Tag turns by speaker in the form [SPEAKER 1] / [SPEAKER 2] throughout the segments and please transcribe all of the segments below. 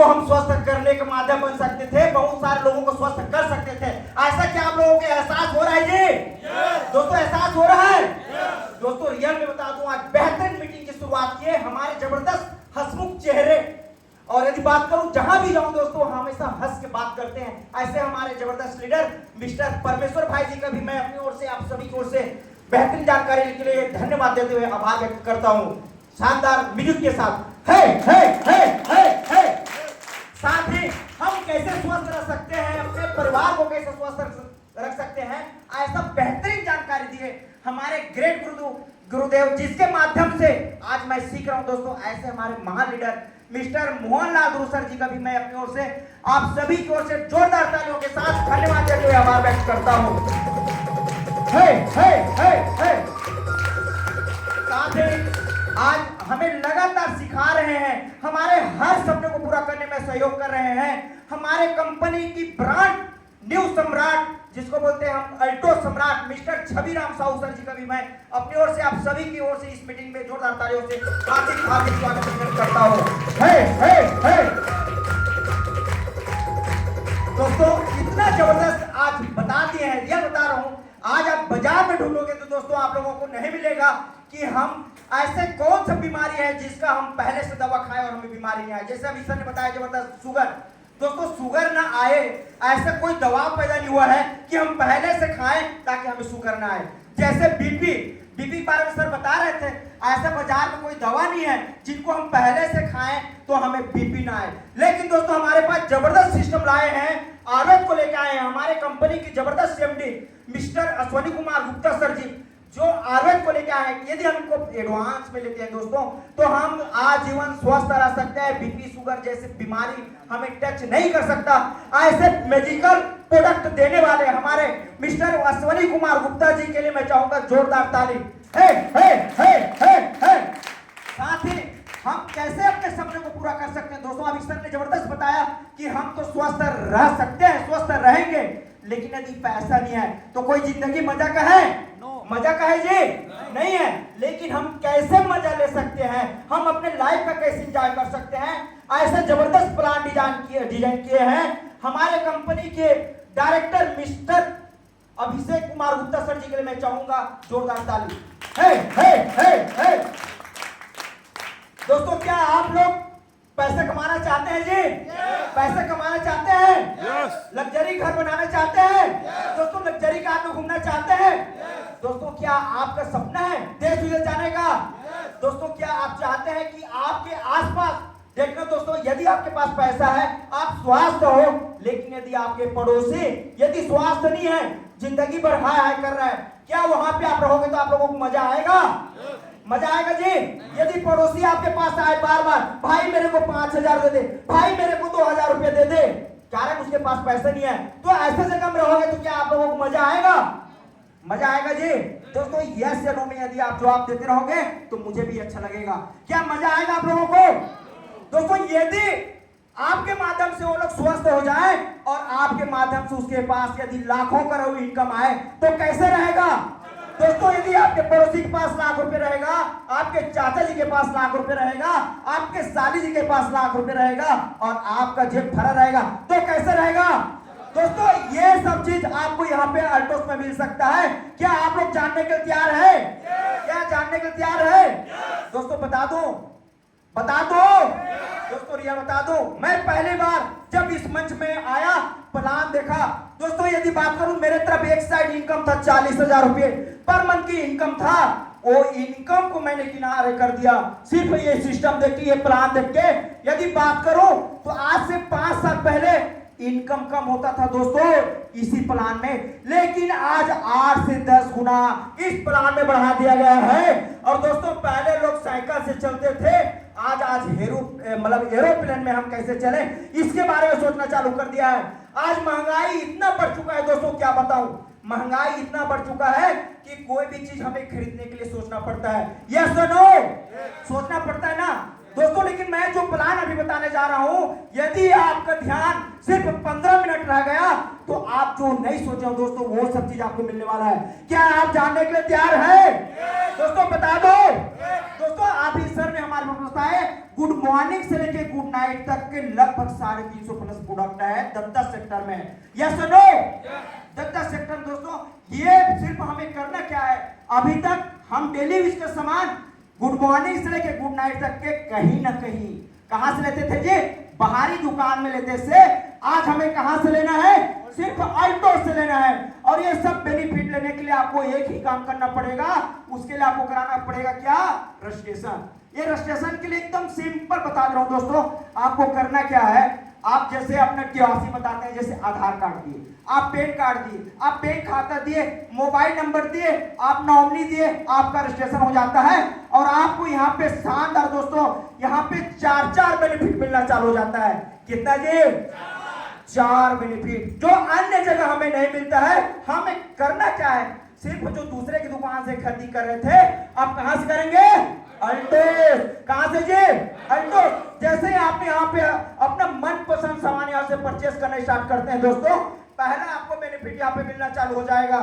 [SPEAKER 1] को हम स्वस्थ करने के माध्यम बन सकते थे, बहुत सारे लोगों को स्वस्थ कर सकते थे। ऐसा क्या आप लोगों को एहसास हो रहा है जी? दोस्तों एहसास हो रहा है? दोस्तों रियल में बता दूं, आज बेहतरीन मीटिंग की शुरुआत की है, हमारे जबरदस्त हंसमुख चेहरे, और यदि बात करूं जहां भी जाऊं दोस्तों हमेशा हंस के बात करते हैं। ऐसे हमारे जबरदस्त लीडर मिस्टर परमेश्वर भाई जी का भी मैं अपनी ओर से आप सभी की ओर से बेहतरीन जानकारी के लिए धन्यवाद देते हुए आभार व्यक्त करता हूं। शानदार म्यूजिक के साथ हे साथ ही हम कैसे स्वस्थ रह सकते हैं, अपने परिवार को कैसे स्वस्थ रख सकते हैं, ऐसा बेहतरीन जानकारी दिए हमारे ग्रेट गुरुदेव, जिसके माध्यम से आज मैं सीख रहा हूं दोस्तों। ऐसे हमारे महान लीडर मिस्टर मोहनलाल गुरु सर जी का भी मैं अपनी ओर से आप सभी की ओर से जोरदार तालियों के साथ धन्यवाद देते हुए आभार व्यक्त करता हूं। साथ ही आज हमें लगातार सिखा रहे हैं, हमारे हर सपने को पूरा करने में सहयोग कर रहे हैं। हमारे कंपनी की ब्रांड न्यू सम्राट, जिसको बोलते हैं हम अल्टो सम्राट, मिस्टर छबीराम साहू सर जी का भी मैं अपनी ओर से आप सभी की ओर से इस मीटिंग में जोरदार तालियों से हार्दिक स्वागत करता हूं। दोस्तों इतना जबरदस्त आज बता दिए हैं, यह बता रहा हूं, आज आप बाजार में ढूंढोगे तो दोस्तों आप लोगों को नहीं मिलेगा कि हम ऐसे कौन सा बीमारी है जिसका हम पहले से दवा खाएं और हमें बीमारी नहीं आए। जैसे अभी सर ने बताया जबरदस्त शुगर, दोस्तों शुगर ना आए ऐसा कोई दवा पैदा नहीं हुआ है कि हम पहले से खाएं ताकि हमें शुगर ना आए। जैसे बीपी बारे में सर बता रहे थे, ऐसे बाजार में कोई दवा नहीं है जिनको हम पहले से खाएं तो हमें बीपी ना आए। लेकिन दोस्तों हमारे पास जबरदस्त सिस्टम लाए हैं, आयुर्वेद को लेकर आए हैं हमारे कंपनी की जबरदस्त CMD mister Ashwani Kumar Gupta sir ji, जो आयुर्वेद को लेकर आए हैं। यदि हम इनको एडवांस में लेते हैं दोस्तों तो हम आजीवन स्वस्थ रह सकते हैं, बीपी शुगर जैसे बीमारी हमें टच नहीं कर सकता। ऐसे मेडिकल प्रोडक्ट देने वाले हमारे मिस्टर अश्वनी कुमार गुप्ता जी के लिए मैं चाहूंगा जोरदार ताली। साथ ही हम कैसे अपने सपने को पूरा कर सकते हैं दोस्तों, अभी सर ने जबरदस्त बताया कि हम तो स्वस्थ रह सकते हैं, स्वस्थ रहेंगे, लेकिन यदि पैसा नहीं है तो कोई जिंदगी मजा का है? मजा का है जी? नहीं है। लेकिन हम कैसे मजा ले सकते हैं, हम अपने लाइफ का कैसे एंजॉय कर सकते हैं, ऐसे जबरदस्त प्लान डिजाइन किए हैं हमारे कंपनी के director mister Abhishek Kumar Gupta sir जी के लिए मैं चाहूंगा जोरदार ताली। दोस्तों क्या आप लोग पैसे कमाना चाहते हैं जी? पैसे कमाना चाहते हैं? लग्जरी घर बनाना चाहते हैं? दोस्तों लग्जरी कार में घूमना चाहते हैं? दोस्तों क्या आपका सपना है देश विदेश जाने का? दोस्तों क्या आप चाहते हैं कि आपके आसपास देखना दोस्तों, यदि आपके पास पैसा है आप स्वस्थ हो, लेकिन यदि आपके पड़ोसी यदि स्वस्थ नहीं है, जिंदगी भर हाय हाय कर रहा है, क्या वहां पे आप रहोगे तो आप लोगों को मजा आएगा? मजा आएगा जी? यदि पड़ोसी आपके पास आए बार बार, भाई मेरे को 5,000 दे दे, भाई मेरे को 2,000 रुपए दे दे, कारण उसके पास पैसा नहीं है, तो ऐसे जगह में रहोगे तो क्या आप लोगों को मजा आएगा? मजा आएगा जी? दोस्तों यस या नो में यदि आप जवाब देते रहोगे तो मुझे भी अच्छा लगेगा। क्या मजा आएगा आप लोगों को? दोस्तों यदि आपके माध्यम से वो लोग स्वस्थ हो जाए और आपके माध्यम से उसके पास यदि लाखों करोड़ इनकम आए तो कैसे रहेगा? दोस्तों यदि आपके पड़ोसी के पास लाख रुपए रहेगा, आपके चाचा जी के पास लाख रुपए रहेगा, आपके साली जी के पास लाख रुपए रहेगा और आपका जेब भरा रहेगा तो कैसे रहेगा? दोस्तों ये सब चीज आपको यहाँ पे अल्टोस में मिल सकता है। क्या आप लोग जानने के तैयार है? क्या जानने के तैयार है? दोस्तों बता दो दोस्तों, रिया बता दो, मैं पहली बार जब इस मंच में आया प्लान देखा दोस्तों, यदि बात करूं मेरे तरफ एक साइड इनकम था 40,000 रुपए पर मंथ की इनकम था, वो इनकम को मैंने किनारे कर दिया सिर्फ ये सिस्टम देख के, ये प्लान देख के। यदि बात करूं तो आज से 5 साल पहले इनकम कम होता था दोस्तों इसी प्लान में, लेकिन आज 8 से 10 गुना इस प्लान में बढ़ा दिया गया है। और दोस्तों पहले लोग साइकिल से चलते थे, आज एरोप्लेन में हम कैसे चले इसके बारे में सोचना चालू कर दिया है। आज महंगाई इतना बढ़ चुका है दोस्तों, क्या बताऊं, महंगाई इतना बढ़ चुका है कि कोई भी चीज हमें खरीदने के लिए सोचना पड़ता है। यस और नो? सोचना पड़ता है ना। दोस्तों लेकिन मैं जो प्लान अभी बताने जा रहा हूं, यदि आपका ध्यान सिर्फ 15 मिनट रह गया तो आप जो नहीं सोचे हो दोस्तों वो सब चीज आपको मिलने वाला है। क्या आप जानने के लिए तैयार है? दोस्तों बता दो। दोस्तों आप इस सर में हमारे व्यवस्था है गुड मॉर्निंग से लेके गुड नाइट तक के लगभग 350 प्लस प्रोडक्ट है 10 सेक्टर में। यस और नो? 10 सेक्टर दोस्तों, ये सिर्फ हमें करना क्या है, अभी तक हम डेली यूज का सामान गुड मॉर्निंग से लेके गुड नाइट तक के कहीं ना कहीं कहां से लेते थे जी? बाहरी दुकान में लेते से। आज हमें कहां से लेना है? सिर्फ अल्टोस से लेना है। और ये सब बेनिफिट लेने के लिए आपको एक ही काम करना पड़ेगा, उसके लिए आपको कराना पड़ेगा क्या? रजिस्ट्रेशन। ये रजिस्ट्रेशन के लिए एकदम सिंपल बता रहा हूं दोस्तों। आपको करना क्या है, आप जैसे अपना केवाईसी बताते हैं, जैसे आधार कार्ड दिए, आप पैन कार्ड दिए, आप बैंक खाता दिए, मोबाइल नंबर दिए, आप नॉमिनी दिए, आपका रजिस्ट्रेशन हो जाता है। और आपको यहाँ पे शानदार दोस्तों, यहाँ पे 4 बेनिफिट मिलना चालू हो जाता है। कितना जी? 4 बेनिफिट जो अन्य जगह हमें नहीं मिलता है। हमें करना क्या है, सिर्फ जो दूसरे की दुकान से खरीदी कर रहे थे, आप कहां से करेंगे? अल्टोस। कहां से जी? अल्टोस। जैसे ही आप यहाँ पे अपना मनपसंद सामान यहाँ से परचेस करना स्टार्ट करते हैं दोस्तों, पहला आपको बेनिफिट यहाँ पे मिलना चालू हो जाएगा।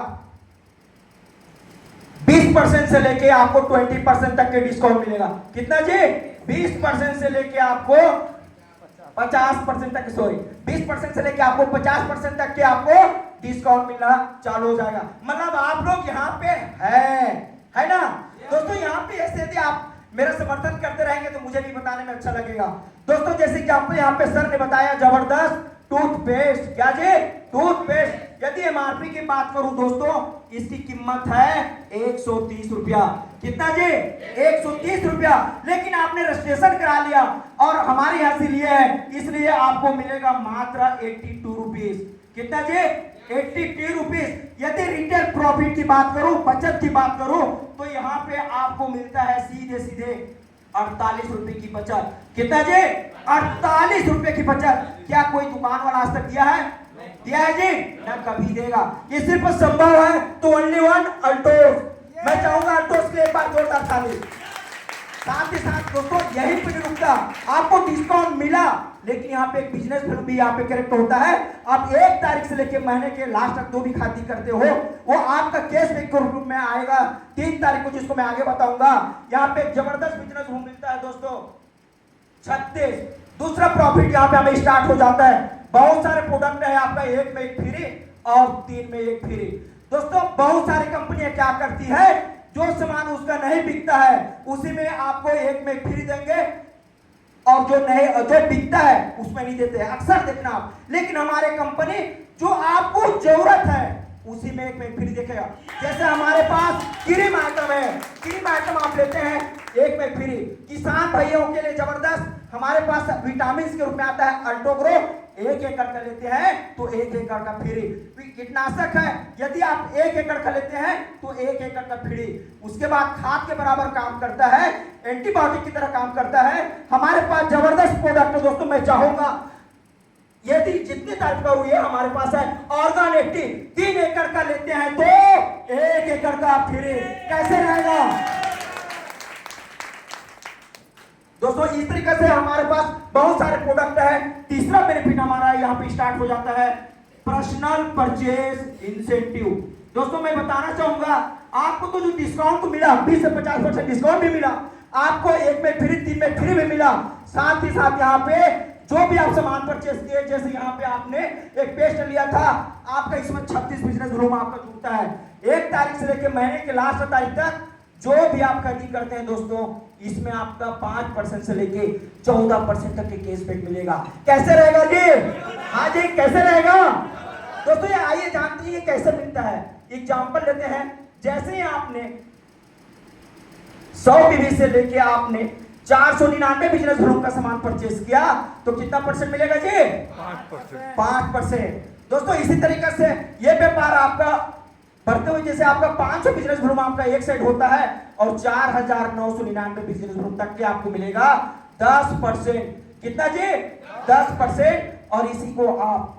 [SPEAKER 1] 20% से लेके आपको 20% तक के डिस्काउंट मिलेगा। कितना जी? 20% से लेके आपको 50% तक, सॉरी 20% से लेके आपको 50% तक के आपको डिस्काउंट मिलना चालू हो जाएगा। मतलब आप लोग यहाँ पे है ना दोस्तों? यहाँ पे ऐसे यदि आप मेरा समर्थन करते रहेंगे तो मुझे भी बताने में अच्छा लगेगा। दोस्तों जैसे कि आपको यहाँ पे सर ने बताया, जबरदस्त टूथपेस्ट। क्या जी? टूथपेस्ट। यदि एमआरपी की बात करूं दोस्तों, इसकी कीमत है 130 रुपया। कितना जी? 130 रुपया। लेकिन आपने रजिस्ट्रेशन करा लिया और हमारे यहाँ से लिया है, इसलिए आपको मिलेगा मात्र 82 रुपीज। कितना जी? 82 रुपीज। यदि रिटेल प्रॉफिट की बात करूं, बचत की बात करूं, तो यहाँ पे आपको मिलता है सीधे सीधे 48 रुपए की बचत। कितना जी? 48 रुपए की बचत। क्या कोई दुकान वाला आज तक दिया है? दिया है जी? ना कभी देगा। ये सिर्फ संभव है तो ओनली वन अल्टोस। मैं चाहूंगा अल्टोस के एक बार जोरदार ताली। साथ ही साथ दोस्तों यही पे नहीं रुकता, आपको डिस्काउंट मिला, लेकिन यहाँ पे एक बिजनेस भी यहाँ पे करेक्ट होता है। आप 1 तारीख से लेके महीने के लास्ट तक जो भी खरीदी करते हो, वो आपका कैशबैक के रूप में आएगा 3 तारीख को, जिसको मैं आगे बताऊंगा। यहाँ पे जबरदस्त बिजनेस रूम मिलता है दोस्तों 36। दूसरा प्रॉफिट यहाँ पे हमें स्टार्ट हो जाता है। बहुत सारे प्रोडक्ट है आपका 1 में 1 फ्री और 3 में 1 फ्री। दोस्तों बहुत सारी कंपनियां क्या करती है, जो सामान उसका नहीं बिकता है उसी में आपको 1 में 1 फ्री देंगे, और जो बिकता है उसमें नहीं देते हैं। अक्सर देखना आप। लेकिन हमारे कंपनी जो आपको जरूरत है उसी में 1 में 1 फ्री देखेगा। जैसे हमारे पास क्रीम आइटम है, क्रीम आइटम आप लेते हैं 1 में 1 फ्री। किसान भाइयों के लिए जबरदस्त हमारे पास विटामिन के रूप में आता है अल्टोग्रो। 1 एकड़ का लेते हैं तो 1 एकड़ का फ्री। कीटनाशक है, यदि आप 1 एकड़ का लेते हैं तो 1 एकड़ का फ्री। उसके बाद खाद के बराबर काम करता है, एंटीबायोटिक की तरह काम करता है। हमारे पास जबरदस्त प्रोडक्ट है दोस्तों। मैं चाहूंगा यदि जितनी तारीफ करूं, ये हमारे पास है ऑर्गन 80। 3 एकड़ का लेते हैं तो 1 एकड़ का फ्री। कैसे रहेगा दोस्तों? इस तरीके से हमारे पास बहुत सारे प्रोडक्ट है। तीसरा बेनिफिट हमारा यहाँ पे स्टार्ट हो जाता है पर्सनल परचेज इंसेंटिव। दोस्तों मैं बताना चाहूंगा, आपको तो जो डिस्काउंट मिला 20 से 50% डिस्काउंट भी मिला, आपको 1 में फ्री 3 में फ्री भी मिला। साथ ही साथ यहाँ पे जो भी आप सामान परचेस किए, जैसे यहाँ पे आपने एक पेस्ट लिया था, आपका इसमें 36 बिजनेस रूम आपका जुड़ता है। 1 तारीख से लेकर महीने के लास्ट तारीख तक जो भी आप खरीदी करते हैं दोस्तों, इसमें आपका 5% से लेके 14% तक के कैशबैक मिलेगा। कैसे रहेगा जी? हाँ जी कैसे रहेगा दोस्तों? ये आइए जानते हैं कैसे मिलता है। एग्जांपल लेते हैं, जैसे ही आपने 100 पीवी से लेके आपने 499 बिजनेस ग्रुप का सामान परचेस किया तो कितना परसेंट मिलेगा जी? 5%। दोस्तों इसी तरीके से ये व्यापार आपका बढ़ते हुए, जैसे आपका 500 बिजनेस ग्रुप आपका एक साइड होता है और 4999 बिजनेस ग्रुप तक के आपको मिलेगा 10%। कितना जी? 10%। और इसी को आप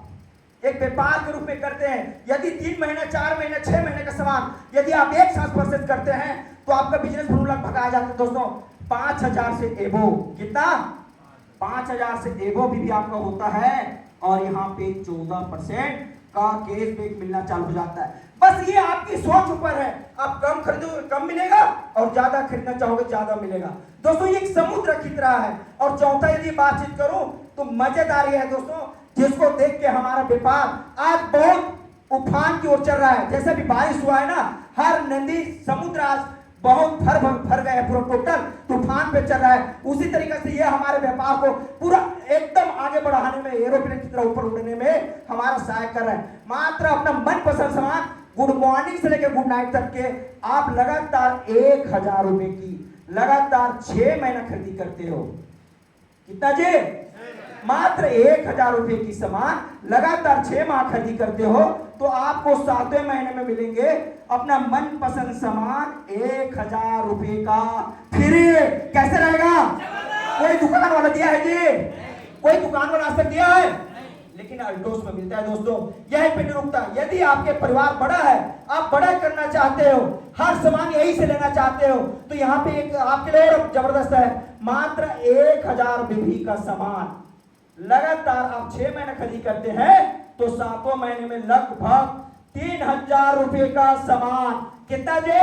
[SPEAKER 1] एक व्यापार के रूप में करते हैं। यदि 3 महीने 4 महीने 6 महीने का सामान यदि आप एक साथ परचेस करते हैं तो आपका बिजनेस ग्रुप लगभग आ जाता है दोस्तों 5,000 से एबो, कितना 5,000 से एबो भी आपका होता है और यहाँ पे 14% का कैशबैक मिलना चालू हो जाता है। बस ये आपकी सोच ऊपर है, आप कम खरीदोगे कम मिलेगा और ज्यादा खरीदना चाहोगे ज्यादा मिलेगा। दोस्तों ये एक समुद्र की तरह है। और चौथा यदि बातचीत करूं तो मजेदार है दोस्तों, जिसको देख के हमारा व्यापार आज बहुत उफान की ओर चल रहा है। जैसे भी बारिश हुआ है ना, हर नदी समुद्र आज बहुत भर गए, पूरा टोटल तूफान पे चल रहा है। उसी तरीके से ये हमारे व्यापार को पूरा एकदम आगे बढ़ाने में, एरोप्लेन की तरह ऊपर उड़ने में हमारा सहायक कर रहा है। मात्र अपना मनपसंद सामान गुड मॉर्निंग से लेकर गुड नाइट तक के आप लगातार 1,000 रुपए की लगातार 6 महीना खरीदी करते हो। कितना जी? मात्र 1,000 रुपए की सामान लगातार 6 माह खरीदी करते हो तो आपको 7वें महीने में मिलेंगे अपना मनपसंद सामान 1,000 रुपए का फ्री। कैसे रहेगा? कोई दुकान वाला दिया है जी? कोई दुकान वाला आज तक दिया है? लेकिन अल्टोस में मिलता है दोस्तों। यही पे निरुपता, यदि आपके परिवार बड़ा है, आप बड़ा करना चाहते हो, हर सामान यही से लेना चाहते हो, तो यहाँ पे एक आपके लिए जबरदस्त है। मात्र 1,000 रुपए का सामान लगातार आप 6 महीने खरीद करते हैं तो 7वें महीने में लगभग 3,000 रुपए का सामान। कितना जी?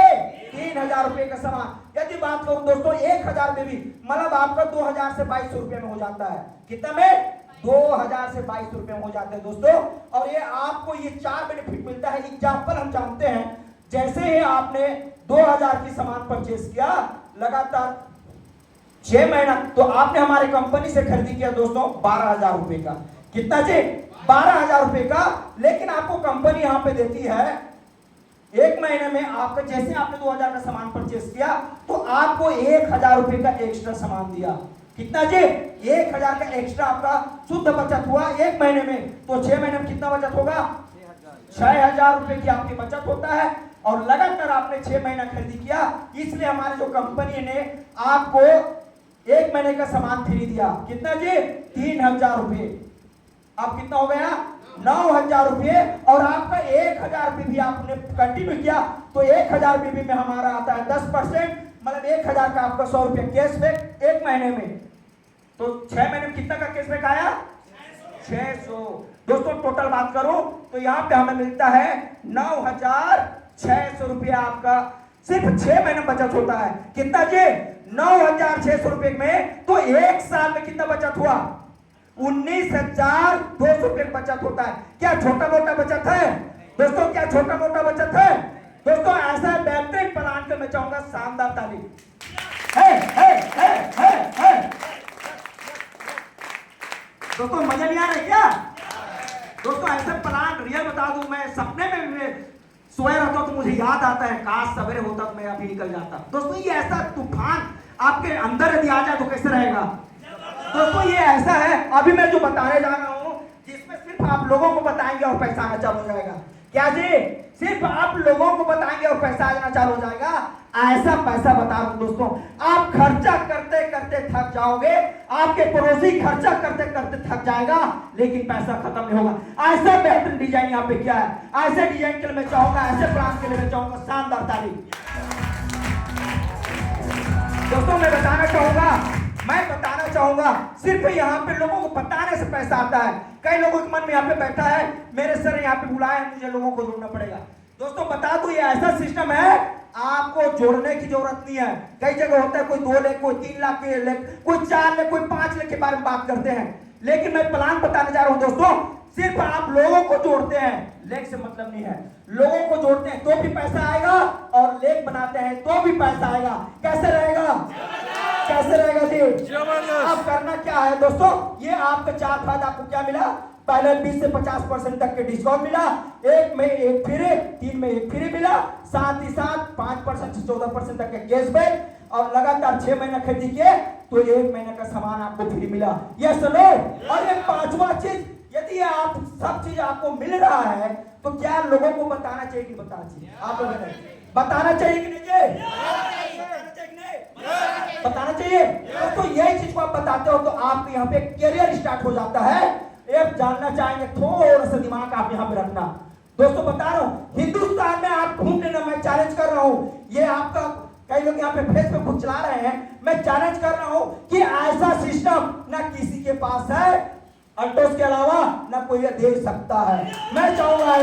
[SPEAKER 1] 3,000 रुपए का सामान। यदि बात करूं दोस्तों 1,000 रुपए भी मतलब आपका 2,000 से 2,200 रुपए में हो जाता है। कितना में? 2,000 से 2,200 रुपए में हो जाते हैं दोस्तों। और ये आपको ये 4 बेनिफिट मिलता है। एग्जाम्पल हम जानते हैं, जैसे ही आपने 2,000 की सामान परचेस किया लगातार 6 महीना, तो आपने हमारे कंपनी से खरीदी किया दोस्तों 12,000 रुपए का। कितना जी? 12,000 रुपए का। लेकिन आपको कंपनी यहां पे देती है 1 महीने में आपका, जैसे आपने 2,000 का सामान परचेस किया तो आपको 1,000 रुपए का एक्स्ट्रा सामान दिया। कितना जी? 1,000 का एक्स्ट्रा आपका शुद्ध बचत हुआ 1 महीने में। तो 6 महीने में कितना बचत होगा? 6,000 रुपए की आपकी बचत होता है। और लगातार आपने 6 महीना खरीदी किया, इसलिए हमारे जो कंपनी ने आपको 1 महीने का सामान फ्री दिया। कितना जी? 3,000 रुपए। अब कितना हो गया? 9,000 रुपए। और आपका 1,000 रुपए भी आपने कंटिन्यू किया तो 1,000 रुपए में हमारा आता है 10%, मतलब 1,000 का आपका 100 रुपए कैशबैक 1 महीने में। तो 6 महीने में कितना का कैशबैक आया? 600। दोस्तों टोटल बात करूं तो यहाँ पे हमें मिलता है 9,600 रुपए आपका सिर्फ 6 महीने में बचत होता है। कितना जी? 9,600 रुपए में। तो 1 साल में कितना बचत हुआ? 19,200 रुपए बचत होता है। क्या छोटा मोटा बचत है दोस्तों? क्या छोटा मोटा बचत है दोस्तों? ऐसा बेहतरीन प्लान के मैं चाहूंगा शानदार ताली है। दोस्तों मजा नहीं आ रहा है क्या दोस्तों? ऐसा प्लान रियल बता दूं, मैं सपने में सोया रहता हूं तो मुझे याद आता है काश सवेरे होता तो मैं अभी निकल जाता। दोस्तों ये ऐसा तूफान आपके अंदर यदि आ जाए तो कैसे रहेगा दोस्तों? ये ऐसा है अभी मैं जो बताने जा रहा हूं, जिसमें सिर्फ आप लोगों को बताएंगे और पैसा आना चालू हो जाएगा। क्या जी? सिर्फ आप लोगों को बताएंगे और पैसा आना चालू हो जाएगा। ऐसा पैसा बता रहा हूं दोस्तों, आप खर्चा करते करते थक जाओगे, आपके पड़ोसी खर्चा करते करते थक जाएगा, लेकिन पैसा खत्म नहीं होगा। ऐसा बेहतरीन डिजाइन यहाँ पे क्या है? ऐसे डिजाइन के लिए मैं चाहूंगा, ऐसे प्लान के लिए मैं चाहूंगा शानदार ताली। दोस्तों मैं बताना चाहूंगा सिर्फ यहाँ पे लोगों को बताने से पैसा आता है। कई लोगों के मन में यहाँ पे बैठा है मेरे सर यहाँ पे बुलाया है, मुझे लोगों को जोड़ना पड़ेगा। दोस्तों बता दूं ये ऐसा सिस्टम है, आपको जोड़ने की जरूरत नहीं है। कई जगह होता है कोई 2 लाख, कोई 3 लाख के लाख, कोई 4 लाख, कोई 5 लाख के बारे में बात करते हैं। लेकिन मैं प्लान बताने जा रहा हूं दोस्तों, सिर्फ आप लोगों को जोड़ते हैं, लेख से मतलब नहीं है। लोगों को जोड़ते हैं तो भी पैसा आएगा और लेख बनाते हैं तो भी पैसा आएगा। कैसे रहेगा? कैसे रहेगा जी? अब करना क्या है दोस्तों, ये आपका 4 फायदा आपको क्या मिला? पहले 20 से 50% तक के डिस्काउंट मिला, 1 में 1 फ्री, 3 में 1 फ्री मिला, साथ ही साथ 5% से 14% तक के कैशबैक, और लगातार 6 महीना खरीदी किए तो 1 महीने का सामान आपको फ्री मिला। ये सुनो, और एक 5वां चीज, यदि आप सब चीज आपको मिल रहा है तो क्या लोगों को बताना चाहिए कि बताना चाहिए? आप लोग बताना चाहिए कि नहीं? बताना चाहिए। तो यही चीज को आप बताते हो तो आपके यहाँ पे करियर स्टार्ट हो जाता है। आप जानना चाहेंगे, थोड़ा सा दिमाग आप यहाँ पे रखना। दोस्तों बता रहा हूँ, हिंदुस्तान में आप घूम लेना, मैं चैलेंज कर रहा हूँ, ये आपका कई लोग यहाँ पे फेसबुक चला रहे हैं, मैं चैलेंज कर रहा हूं कि ऐसा सिस्टम ना किसी के पास है, अल्टोस के अलावा ना कोई ये दे सकता है। मैं चाहूंगा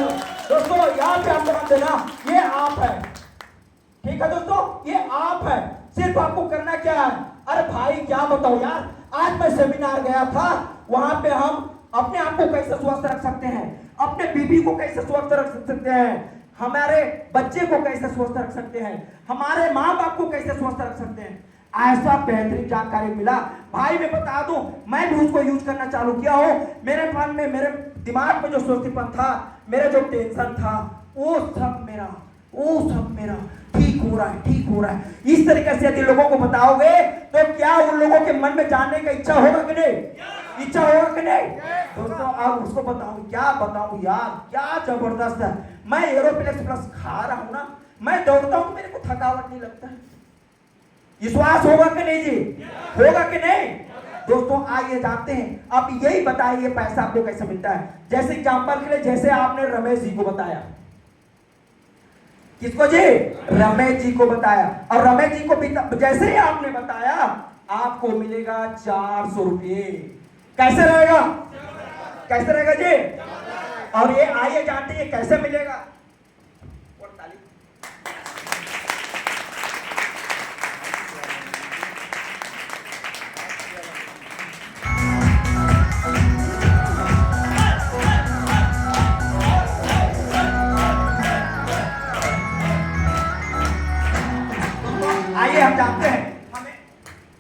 [SPEAKER 1] दोस्तों यहाँ पे आप ध्यान देना, ये आप है, ठीक है दोस्तों, ये आप है। सिर्फ आपको करना क्या है, अरे भाई क्या बताओ यार, आज मैं सेमिनार गया था, वहां पे हम अपने आप को कैसे स्वस्थ रख सकते हैं, अपने बीबी को कैसे स्वस्थ रख सकते हैं, हमारे बच्चे को कैसे स्वस्थ रख सकते हैं, हमारे माँ बाप को कैसे स्वस्थ रख सकते हैं, ऐसा बेहतरीन जानकारी मिला भाई। मैं बता दूं, मैं भी उसको यूज करना चालू किया हूं। मेरे मन में, मेरे दिमाग में जो सुस्तीपन था, मेरा जो टेंशन था, वो सब मेरा ठीक हो रहा है, ठीक हो रहा है। इस तरीके से यदि लोगों को बताओगे तो क्या उन लोगों के मन में जानने का इच्छा होगा कि नहीं, इच्छा होगा कि नहीं दोस्तों? अब उसको बताऊं, क्या बताऊं यार, क्या जबरदस्त है। मैं एरोप्लेक्स प्लस खा रहा हूं ना, मैं दौड़ता हूं, मेरे को थकावट नहीं लगता है। विश्वास होगा कि नहीं जी, होगा कि नहीं दोस्तों? आइए जानते हैं। अब यही बताइए पैसा आपको कैसे मिलता है। जैसे एग्जांपल के लिए, जैसे आपने रमेश जी को बताया, किसको जी? रमेश जी को बताया, और रमेश जी को जैसे ही आपने बताया आपको मिलेगा 400 रुपये। कैसे रहेगा, कैसे रहेगा जी? और ये आइए जानते हैं कैसे मिलेगा। आइए हम जानते हैं, हमें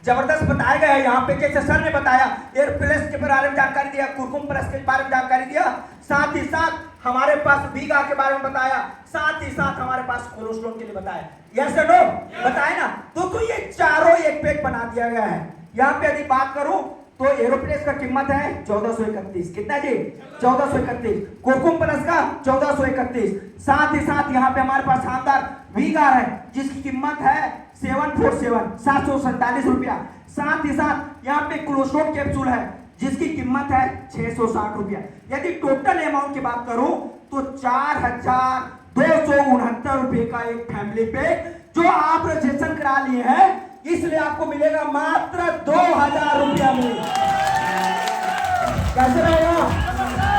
[SPEAKER 1] जबरदस्त बताया गया है यहाँ पे। जैसे सर ने बताया एयरप्लेस के बारे में जानकारी दिया, कुरकुम प्लस के बारे में जानकारी दिया, साथ ही साथ हमारे पास बीगा के बारे में बताया, साथ ही साथ हमारे पास कोलेस्ट्रॉल के लिए बताया। यस और नो बताए ना दोस्तों? ये चारों एक पैक बना दिया गया है। यहाँ पे यदि बात करूं तो एरोप्लेस का कीमत है 1431। कितना जी? 1431। कुरकुम प्लस का 1431। साथ ही साथ यहाँ पे हमारे पास शानदार वीगार है जिसकी कीमत है 747 रुपया। साथ ही साथ यहाँ पे कोलेस्ट्रॉल कैप्सूल है जिसकी कीमत है 660 रुपया। यदि टोटल अमाउंट की बात करूं तो 4269 रुपए का एक फैमिली पैक जो आप रजिस्ट्रेशन करा लिए हैं, इसलिए आपको मिलेगा मात्र 2000 रुपया में। कैसे रहेगा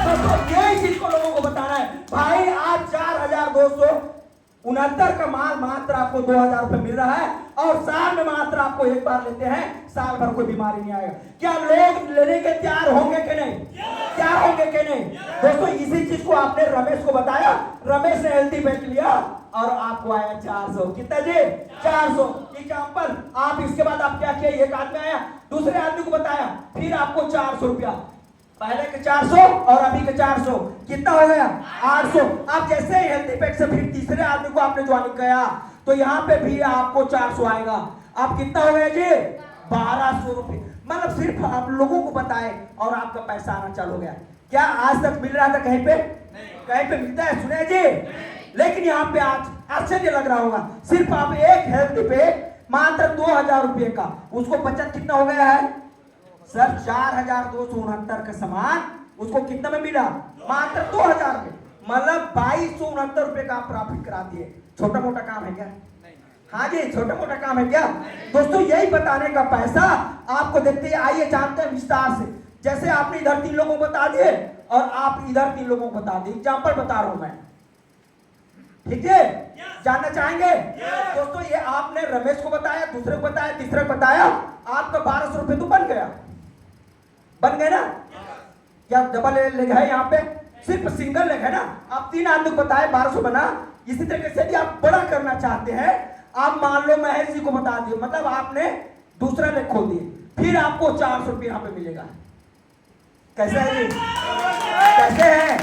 [SPEAKER 1] दोस्तों? यही चीज को लोगों को बताना है भाई। आज 4269 का माल मात्र आपको 2000 रुपए मिल रहा है, और साल में मात्र आपको एक बार लेते हैं, साल भर कोई बीमारी नहीं आएगा। क्या लोग लेने के तैयार होंगे कि नहीं? तैयार होंगे कि नहीं दोस्तों? इसी चीज को आपने रमेश को बताया, रमेश ने हेल्थी पैक लिया और आपको आया 400। कितना जी? 400। एग्जाम्पल, आप इसके बाद आप क्या किया, एक आदमी आया, दूसरे आदमी को बताया, फिर आपको 400 रुपया। पहले के 400 और अभी के 400, कितना हो गया? 800। आप जैसे ही हेल्थी पैक से फिर तीसरे आदमी को आपने ज्वाइनिंग किया तो यहाँ पे भी आपको 400 आएगा। आप कितना हो गया जी? 1200 रुपए। मतलब सिर्फ आप लोगों को बताए और आपका पैसा आना चालू हो गया। क्या आज तक मिल रहा था कहीं पे? कहीं पे मिलता है? सुने जी? लेकिन यहाँ पे आज आश्चर्य लग रहा होगा, सिर्फ आप एक हेल्थ पे मात्र 2000 रुपये का, उसको बचत कितना हो गया है सर? 4269 का सामान उसको कितना में मिला? मात्र 2000 में। मतलब 2269 रुपए का आप प्रॉफिट करा दिए। छोटा मोटा काम है क्या? हाँ जी, छोटा मोटा काम है क्या दोस्तों? यही बताने का पैसा आपको देखते हैं। आइए जानते हैं विस्तार से। जैसे आपने इधर 3 लोगों को बता दिए और आप इधर 3 लोगों को बता दिए। एग्जाम्पल बता रहा हूं मैं, ठीक है? जानना चाहेंगे दोस्तों? ये आपने रमेश को बताया, दूसरे को बताया, तीसरे को बताया, आपका 1200 रुपए तो बन गया, बन गए ना? क्या डबल लेग है यहाँ पे? सिर्फ सिंगल लेग है ना? आप 3 आदमी को बताए, 1200 बना। इसी तरीके से यदि आप बड़ा करना चाहते हैं, आप मान लो महेश जी को बता दिए, मतलब आपने दूसरा लेग खोल दिए, फिर आपको 400 रुपये यहाँ पे मिलेगा। कैसे है जी? कैसे है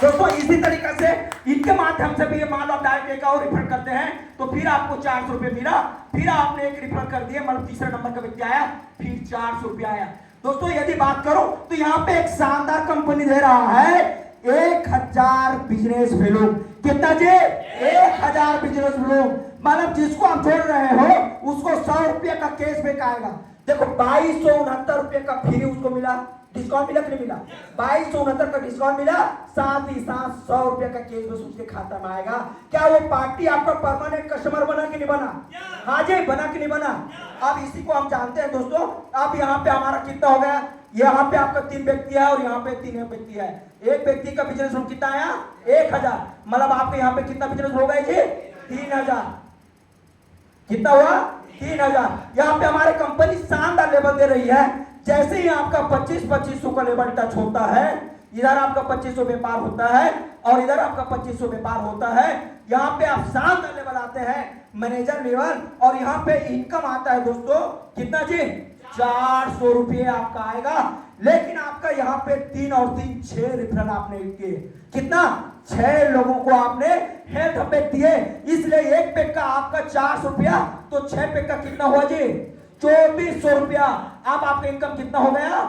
[SPEAKER 1] दोस्तों? इसी तरीके से इनके माध्यम से भी मान लो आप डायरेक्ट एक और रिफर करते हैं तो फिर आपको 400 रुपये मिला, फिर आपने एक रिफर कर दिया, मतलब तीसरा नंबर का व्यक्ति आया, फिर 400 रुपया आया। दोस्तों यदि बात करो तो यहाँ पे एक शानदार कंपनी दे रहा है 1000 बिजनेस वैल्यू। कितना जी? 1000 बिजनेस वैल्यू। मतलब जिसको आप जोड़ रहे हो उसको 100 रुपये का कैशबैक आएगा। देखो 2269 रुपये का फ्री उसको मिला? डिस्काउंट मिला कि नहीं मिला? 2269 का डिस्काउंट मिला, साथ ही साथ 100 रुपए का केस बस उसके खाता में आएगा। क्या वो पार्टी आपका परमानेंट कस्टमर बना कि नहीं बना? हाँ जी, बना कि नहीं बना? अब इसी को हम जानते हैं दोस्तों। अब यहाँ पे हमारा कितना हो गया? यहाँ पे आपका 3 व्यक्ति है और यहाँ पे 3 व्यक्ति है। एक व्यक्ति का बिजनेस हम कितना आया? 1000। मतलब आपके यहाँ पे कितना बिजनेस हो गया जी? 3000। कितना हुआ? 3000। यहाँ पे हमारे कंपनी शानदार लेवल दे रही है। जैसे ही आपका 2500 का लेवल टच होता है, इधर आपका 2500 व्यापार होता है और इधर आपका 2500 व्यापार होता है, यहाँ पे आप शानदार लेवल आते हैं, मैनेजर लेवल, और यहाँ पे इनकम आता है दोस्तों कितना जी? 400 रुपये आपका आएगा। लेकिन आपका यहाँ पे 3 और 3 6 रेफरल आपने किए। कितना? 6 लोगों को आपने हेल्थ पैक दिए, इसलिए एक पैक का आपका 400 रुपया, तो 6 पैक का कितना हुआ जी? 2400 रुपया। अब आपका इनकम कितना हो गया?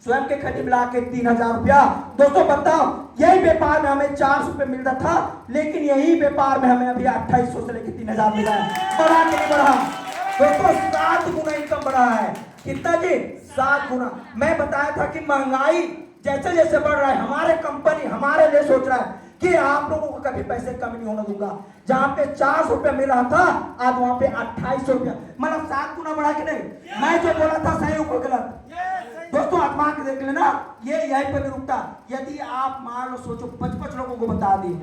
[SPEAKER 1] स्वयं के खरीद मिला के 3000 रुपया। दोस्तों बताओ, यही व्यापार में हमें 400 रुपये मिलता था, लेकिन यही व्यापार में हमें अभी 2800 से लेकर 3000 मिला है। बढ़ा कि नहीं बढ़ा? दोस्तों 7 गुना इनकम बढ़ा है। कितना जी? 7 गुना। मैं बताया था कि महंगाई जैसे जैसे बढ़ रहा है, हमारे कंपनी हमारे लिए सोच रहा है कि आप लोगों को कभी पैसे कम नहीं होने दूंगा। जहां पे 400 रुपया मिल रहा था, आज वहां पे 2800 रुपया, मतलब 7 गुना बढ़ा कि नहीं? मैं जो बोला था सही हो गलत? दोस्तों आत्मा के देख लेना, ये यहीं पर नहीं रुकता। यदि आप मान लो सोचो 55 लोगों को बता दी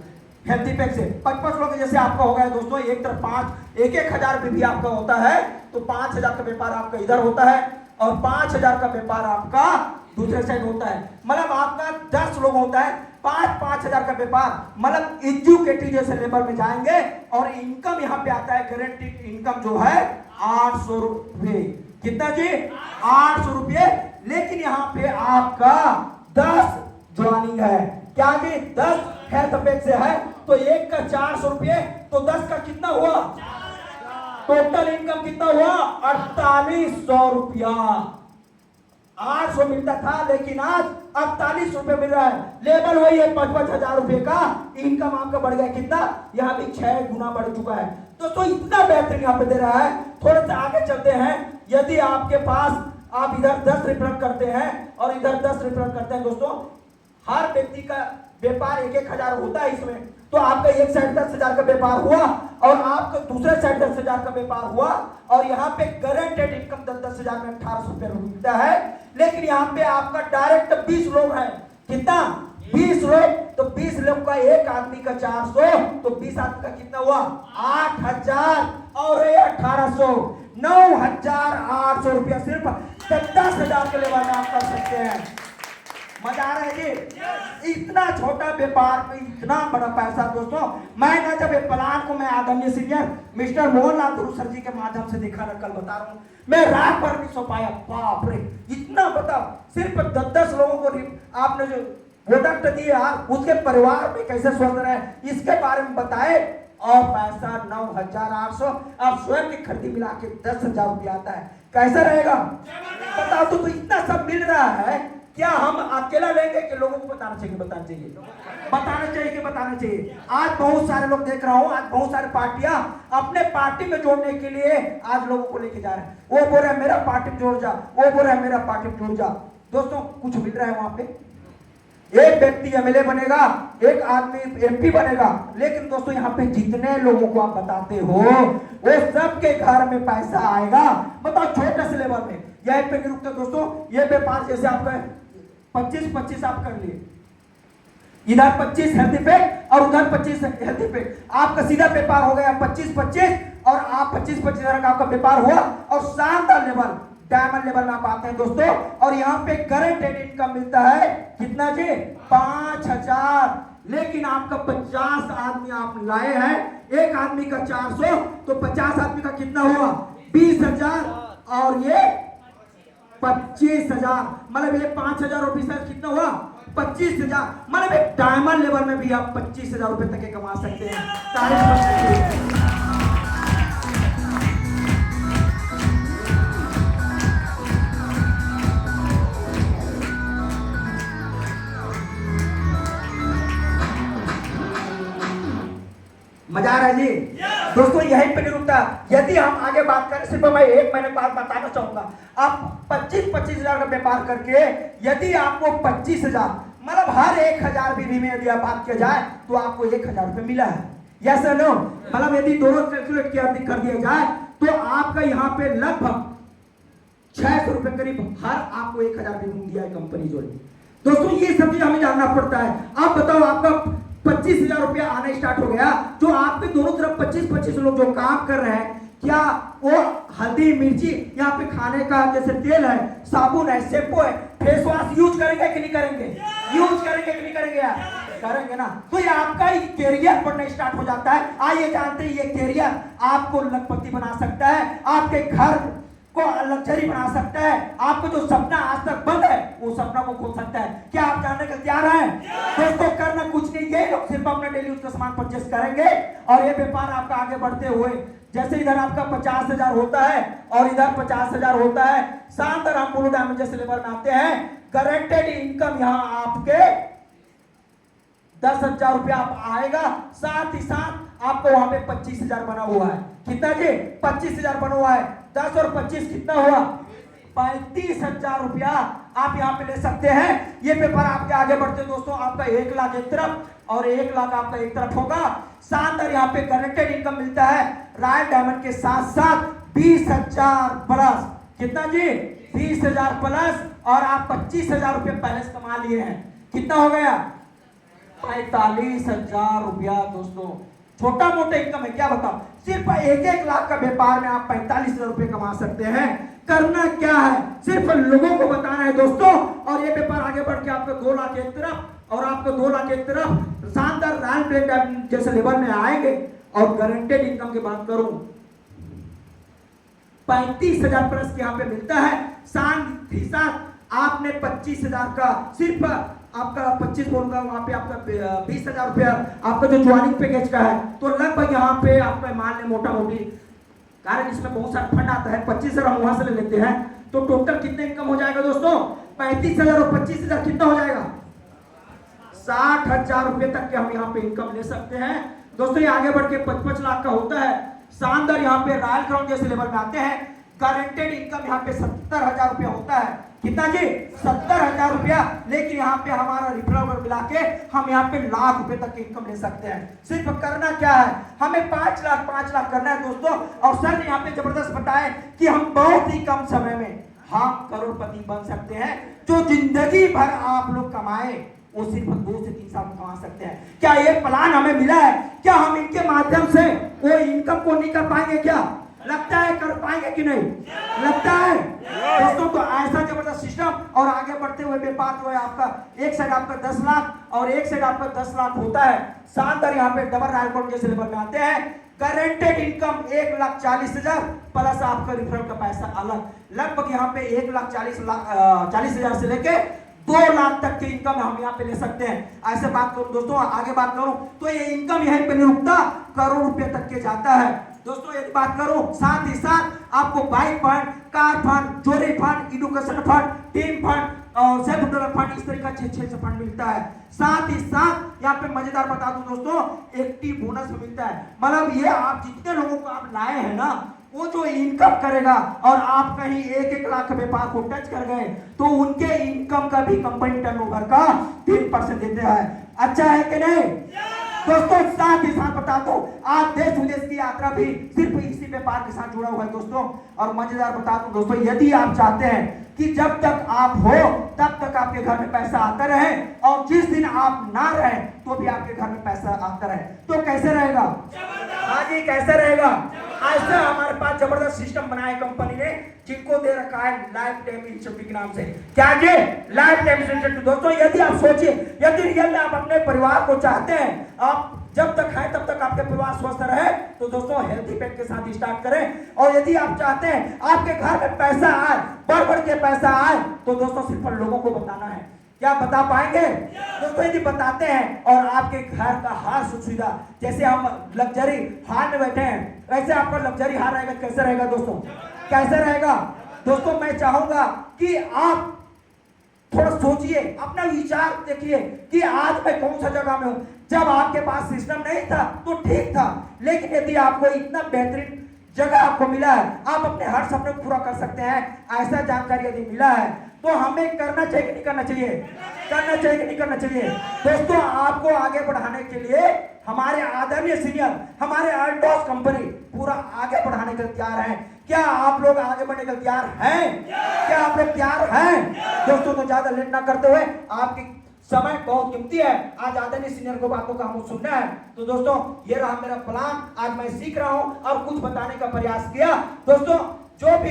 [SPEAKER 1] हेल्थी पैक से, 55 लोग जैसे आपका हो गया दोस्तों, एक तरफ 5 एक 1000 रुपये भी आपका होता है, तो 5000 का व्यापार आपका इधर होता है और 5000 का व्यापार आपका दूसरे साइड होता है। मतलब आपका 10 लोग होता है, 5-5000 का व्यापार, मतलब एजुकेटेड जैसे लेवल में जाएंगे और इनकम यहाँ पे आता है गारंटीड इनकम जो है 800 रुपये। कितना जी? 800 रुपये। लेकिन यहाँ पे आपका 10 ज्वाइनिंग है। क्या जी? 10 हेल्थ पैक से है, तो एक का 400 रुपये, तो 10 का कितना हुआ? टोटल इनकम कितना हुआ? 4800 रुपया। 800 मिलता था, लेकिन आज 48 रुपए मिल रहा है। लेवल वही है, 55,000 रुपए का इनकम आपका बढ़ गया। कितना? यहाँ भी 6 गुना बढ़ चुका है। दोस्तों इतना बेहतरीन यहाँ पे दे रहा है। थोड़े से आगे चलते हैं। यदि आपके पास आप इधर 10 रेफरल करते हैं और इधर 10 रेफरल करते हैं, दोस्तों हर व्यक्ति का व्यापार 1-1000 होता है इसमें, तो आपका एक साइड 10,000 का व्यापार हुआ और आपका दूसरे साइड 10,000 का व्यापार हुआ, और यहाँ पे गारंटेड इनकम 10,000 में 1800 रुपया मिलता है। लेकिन यहाँ पे आपका डायरेक्ट 20 लोग हैं। कितना? 20 लोग, तो 20 लोग का एक आदमी का 400, तो 20 आदमी का कितना हुआ? 8000 और 1800, 9800 रुपया सिर्फ 10,000 के लेवल में आप कर सकते हैं। मजा आ रहा है जी? इतना छोटा व्यापार में इतना बड़ा पैसा। दोस्तों मैं ना जब ये प्लान को मैं आदरणीय सीनियर मिस्टर मोहनलाल धुरू सर जी के माध्यम से देखा ना, कल बता रहा हूँ, मैं रात भर नहीं सो पाया। बाप रे, इतना बताओ, सिर्फ 10-10 लोगों को आपने जो प्रोडक्ट दिए, उसके परिवार में कैसे स्वस्थ रहे इसके बारे में बताए, और पैसा 9800, आप स्वयं की खरीदी मिला के 10,000 रुपया आता है। कैसा रहेगा बताओ? तो इतना सब मिल रहा है, क्या हम अकेला लेंगे कि लोगों को बताना चाहिए? बताना चाहिए, बताना चाहिए कि बताना चाहिए। आज बहुत सारे लोग देख रहा हूँ, आज बहुत सारे पार्टियां अपने पार्टी में जोड़ने के लिए आज लोगों को लेके जा रहे हैं। वो बोल रहे हैं मेरा पार्टी में जोड़ जा, वो बोल रहे हैं मेरा पार्टी में जोड़ जा। दोस्तों कुछ मिल रहा है वहां पे? एक व्यक्ति एमएलए बनेगा, एक आदमी एमपी बनेगा, लेकिन दोस्तों यहाँ पे जितने लोगों को आप बताते हो वो सबके घर में पैसा आएगा। बताओ छोटे से लेवल में यही पे नहीं रुकते दोस्तों। ये व्यापार जैसे आपका 25-25 आप कर लिए, इधर 25 हेल्थी पैक और उधर 25 हेल्थी पैक, आपका सीधा व्यापार हो गया 25-25, और आप 25-25 का आपका व्यापार हुआ, और शानदार लेवल डायमंड लेवल में आप आते हैं दोस्तों। और यहाँ पे गारंटेड इनकम मिलता है कितना जी? 5000। लेकिन आपका 50 आदमी आप लाए हैं, एक आदमी का 400, तो 50 आदमी का कितना हुआ? 20,000 और ये 25,000, मतलब ये 5,000 रुपये कितना हुआ? 25,000। मतलब एक डायमंड लेवल में भी आप 25,000 रुपए तक के कमा सकते हैं। तारीफ कर सकते हैं। हजार है जी। दोस्तों यही पे नहीं रुकता, यदि हम आगे बात करें, सिर्फ मैं एक मैंने बात बताना चाहूंगा। आप 25-25 हजार का व्यापार करके यदि आपको 25,000 मतलब हर 1,000 बीवी में यदि आप बात किया जाए तो आपको 1,000 रुपये मिला है, यस और नो? मतलब यदि दोनों कैलकुलेट कर दिया जाए तो आपका यहाँ पे लगभग 600 रुपए करीब हर आपको 1,000 बीवी दिया है कंपनी जो। दोस्तों ये सब चीज हमें जानना पड़ता है। आप बताओ, आपका 25,000 रुपया आना स्टार्ट हो गया, जो आपके दोनों तरफ 25-25 लोग जो काम कर रहे हैं, क्या वो हल्दी मिर्ची यहाँ पे खाने का जैसे तेल है, साबुन है, शैम्पू है, फेस वॉश यूज करेंगे कि नहीं करेंगे? यूज करेंगे कि नहीं करेंगे यार? करेंगे ना। तो ये आपका ही कैरियर बनना स्टार्ट हो जाता है। आइए जानते हैं, ये कैरियर आपको लखपति बना सकता है, आपके घर को लग्जरी बना सकता है, आपको जो सपना आज तक बंद है वो सपना को खोल सकता है। क्या आप जानने के तैयार हैं? दोस्तों करना कुछ नहीं, ये लोग सिर्फ अपने डेली यूज का सामान परचेस करेंगे और ये व्यापार आपका आगे बढ़ते हुए, जैसे इधर आपका 50,000 होता है और इधर 50,000 होता है, शानदार हम ब्लू डायमंड जैसे लेवल में आते हैं, गारंटेड इनकम यहाँ आपके 10,000 रुपया आएगा। साथ ही साथ आपको वहां पे 25,000 बना हुआ है। कितना जी? 25,000 बना हुआ है। 10 और 25 कितना हुआ? 35,000 रुपया आप यहाँ पे ले सकते हैं। ये पेपर आपके आगे बढ़ते दोस्तों, आपका 1 लाख एक तरफ और 1 लाख आपका एक तरफ होगा। शानदार यहाँ पे गारंटेड इनकम मिलता है रॉयल डायमंड के साथ साथ 20,000 प्लस। कितना जी? 20,000 प्लस और आप 25,000 रुपये पहले से कमा लिए हैं। कितना हो गया? 45,000 रुपया। दोस्तों छोटा मोटा इनकम है क्या बताओ? सिर्फ 1-1 लाख का व्यापार में आप 45,000 रुपये कमा सकते हैं। करना क्या है? सिर्फ लोगों को बताना है दोस्तों, और ये व्यापार आगे बढ़ के आपको 2 लाख एक तरफ और आपको 2 लाख एक तरफ शानदार रॉयल ब्लेंड जैसे लेवल में आएंगे। और गारंटेड इनकम की बात करूं, 35,000 प्लस यहाँ पे मिलता है। साथ ही साथ आपने 25,000 का सिर्फ आपका 25 बोलूंगा, वहां पे आपका 20,000 रुपया आपका जो ज्वाइनिंग पैकेज का है, तो लगभग यहाँ पे आपका मान ले मोटा मोटी, कारण इसमें बहुत सारा फंड आता है, 25,000 हम वहां से ले लेते हैं, तो टोटल कितने इनकम हो जाएगा दोस्तों? 35,000 और 25,000 कितना हो जाएगा? 60,000 रुपए तक के हम यहाँ पे इनकम ले सकते हैं। दोस्तों ये आगे बढ़ के 55 लाख का होता है। शानदार यहाँ पे रॉयल क्राउन जैसे लेवल में आते हैं। गारंटेड इनकम यहाँ पे 70,000 रुपया होता है। कितना जी? 70,000 रुपया। लेकिन यहाँ पे हमारा रिफर मिला के हम यहाँ पे लाख रुपए तक की इनकम ले सकते हैं। सिर्फ करना क्या है? हमें 5 लाख करना है दोस्तों। और सर ने यहाँ पे जबरदस्त बताया कि हम बहुत ही कम समय में हम करोड़पति बन सकते हैं। जो जिंदगी भर आप लोग कमाए वो सिर्फ 2 से 3 साल में कमा सकते हैं। क्या ये प्लान हमें मिला है? क्या हम इनके माध्यम से वो इनकम को नहीं कर पाएंगे? क्या लगता है कर पाएंगे कि नहीं? लगता है दोस्तों। तो ऐसा जबरदस्त सिस्टम और आगे बढ़ते हुए व्यापार जो है आपका, एक साइड आपका 10 लाख और एक साइड आपका 10 लाख होता है। शानदार यहाँ पे डबल रॉयल क्राउन जैसे लेवल में आते हैं। गारंटेड इनकम 1,40,000 प्लस आपका रिफर का पैसा अलग, लगभग यहाँ पे 1,40,000 से लेके 2 लाख तक की इनकम हम यहाँ पे ले सकते हैं। ऐसे बात करूं दोस्तों, आगे बात करूं तो ये इनकम यहीं पे नहीं रुकता, करोड़ रुपए तक के जाता है। दोस्तों यदि बात करूं, साथ ही साथ आपको बाइक फंड, कार फंड, जोरी fund, education fund, team fund और सेल्फ डेवलप फंड, इस तरह का 6 फंड मिलता है। साथ ही साथ यहाँ पे मजेदार बता दूं दोस्तों, एक्टिव बोनस मिलता है। मतलब ये आप जितने लोगों को आप लाए हैं ना, वो जो इनकम करेगा और आप कहीं 1-1 लाख के व्यापार को टच कर गए तो उनके इनकम का भी कंपनी टर्नओवर का 3% देते हैं। अच्छा है कि नहीं दोस्तों? साथ ही साथ बता दो, आज देश विदेश की यात्रा भी सिर्फ इसी व्यापार के साथ जुड़ा हुआ है दोस्तों। और मजेदार बता दूं दोस्तों, यदि आप चाहते हैं कि जब तक आप हो तब तक आपके घर में पैसा आता रहे और जिस दिन आप ना रहे तो भी आपके घर में पैसा आता रहे, तो कैसे रहेगा? हाँ जी, कैसे रहेगा? ऐसा हमारे पास जबरदस्त सिस्टम बनाया कंपनी ने, जिनको दे रखा है लाइफ टाइम इंसेंटिव के नाम से। क्या जी? Life time incentive. दोस्तों यदि आप सोचिए, यदि रियल में आप अपने परिवार को चाहते हैं, आप जब तक है तब तक आपके परिवार स्वस्थ रहे, तो दोस्तों हेल्थी पैक के साथ स्टार्ट करें। और यदि आप चाहते हैं आपके घर में पैसा आए, बढ़ के पैसा आए, तो दोस्तों सिर्फ लोगों को बताना है। क्या बता पाएंगे दोस्तों? यदि बताते हैं और आपके घर का हर सुख सुविधा, जैसे हम लग्जरी हाल में बैठे हैं, वैसे आपका लग्जरी हाल रहेगा। कैसे रहेगा दोस्तों? कैसे रहेगा दोस्तों? मैं चाहूंगा कि आप थोड़ा सोचिए, अपना विचार देखिए कि आज मैं कौन सा जगह में हूं। जब आपके पास सिस्टम नहीं था तो ठीक था, लेकिन यदि आपको इतना बेहतरीन जगह आपको मिला है, आप अपने हर सपने को पूरा कर सकते हैं, ऐसा जानकारी यदि मिला है तो हमें करना चाहिए कि नहीं करना चाहिए? करना चाहिए कि नहीं करना चाहिए? दोस्तों, आपको आगे बढ़ाने के लिए हमारे आदरणीय सीनियर, हमारे अल्टोस कंपनी पूरा आगे बढ़ाने के लिए तैयार है। क्या आप लोग आगे बढ़ने के लिए तैयार हैं? क्या आप लोग तैयार हैं? दोस्तों, तो ज्यादा लेट ना करते हुए, आपकी समय बहुत कीमती है, आज आदरणीय सीनियर को बातों का हमको सुनना है। तो दोस्तों, ये रहा मेरा प्लान, आज मैं सीख रहा हूं और कुछ बताने का प्रयास किया। दोस्तों, जो भी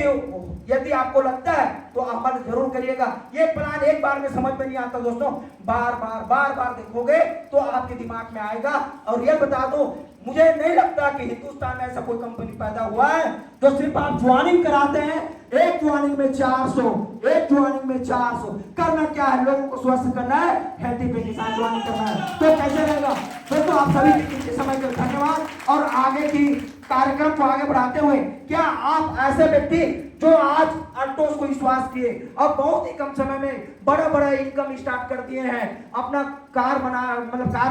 [SPEAKER 1] यदि आपको लगता है तो अमल जरूर करिएगा। ये प्लान एक बार में समझ में नहीं आता दोस्तों, बार बार देखोगे तो आपके दिमाग में आएगा। और ये बता दो, मुझे नहीं लगता कि हिंदुस्तान में ऐसा कोई कंपनी पैदा हुआ है जो सिर्फ आप ज्वाइनिंग कराते हैं, एक ज्वाइनिंग में 400, एक ज्वाइनिंग में 400। करना क्या है? लोगों को स्वस्थ करना है, हेल्थी पे किसान ज्वाइनिंग करना है। तो कैसे रहेगा दोस्तों? आप सभी के समय के धन्यवाद। और आगे की कार्यक्रम को आगे बढ़ाते हुए, क्या आप ऐसे व्यक्ति जो आज अल्टोस को विश्वास किए और बहुत ही कम समय में बड़ा इनकम स्टार्ट कर दिए हैं, अपना कार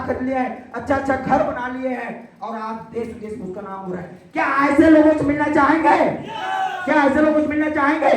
[SPEAKER 1] खरीद लिया है, अच्छा घर बना लिए हैं और आज देश विदेश में उसका नाम हो रहा है, क्या ऐसे लोगों से मिलना चाहेंगे? क्या ऐसे लोगों से मिलना चाहेंगे?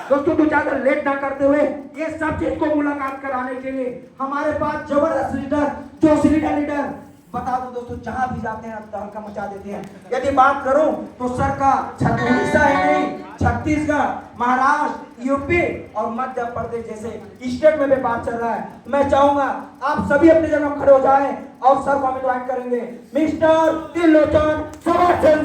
[SPEAKER 1] दोस्तों, तो ज्यादा लेट ना करते हुए ये सब चीज को मुलाकात कराने के लिए हमारे पास जबरदस्त लीडर, जोशीला लीडर, बता दो दोस्तों, जहां भी जाते हैं तहलका मचा देते हैं। यदि बात करूं तो सर का उड़ीसा ही नहीं, छत्तीसगढ़, महाराष्ट्र, यूपी और मध्य प्रदेश जैसे स्टेट में भी बात चल रहा है। मैं चाहूंगा आप सभी अपने जगह खड़े हो जाएं और सर को हम इनवाइट करेंगे। मिस्टर त्रिलोचन सुभाष चंद्र